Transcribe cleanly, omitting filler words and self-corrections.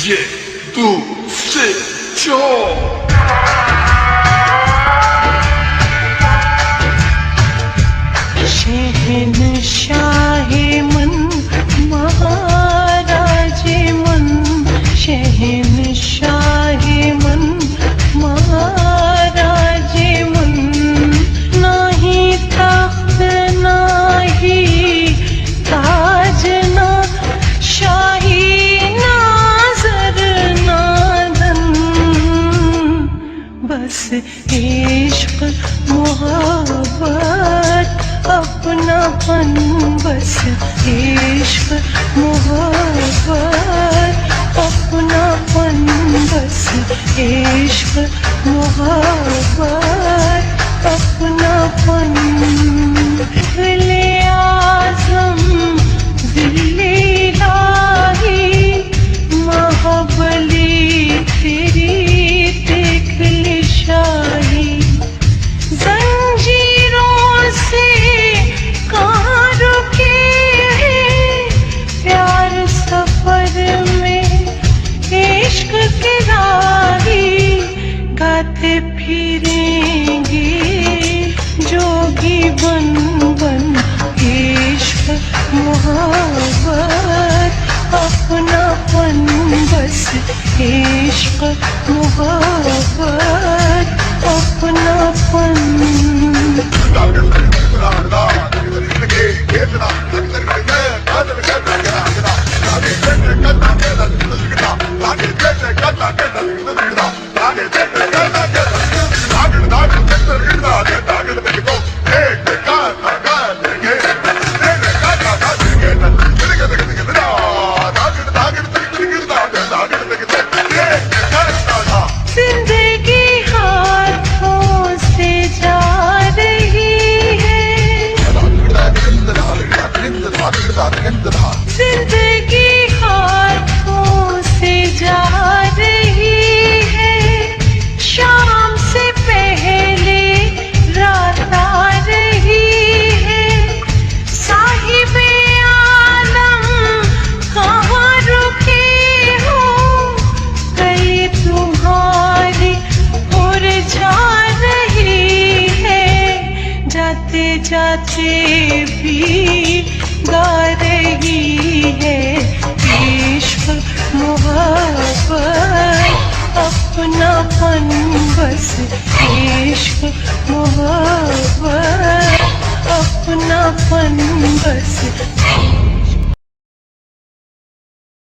ये दूसरे जो शहनशाहे मन महाराजे मन, शहनशाहे मन महाराजे मन। नाही तख्त नाही ताज ना शाही नाज़र नादन, बस इश्क मोहब्बत अपनापन, बस इश्क मोहब्बत अपनापन, बस इश्क मोहब्बत अपनापन। दिले आज़म दिले इलाही महाबली तेरी तिकली शाही, जंजीरों से कहाँ रुके हैं प्यार सफर में इश्क के राही। गाते फिरेंगे जोगी बन बन, इश्क मोहब्बत अपनापन, बस इश्क मोहब्बत अपनापन। जिंदगी हाथों से जा रही है, जिंदगी हाथों से जा रही है। शाम से पहले रात आ रही है, साहिबे आलम कहाँ रुके हो, गली तुम्हारी और जा रही है। जाते जाते भी गा रही है, इश्क मोहब्बत अपनापन, बस इश्क मोहब्बत अपनापन, बस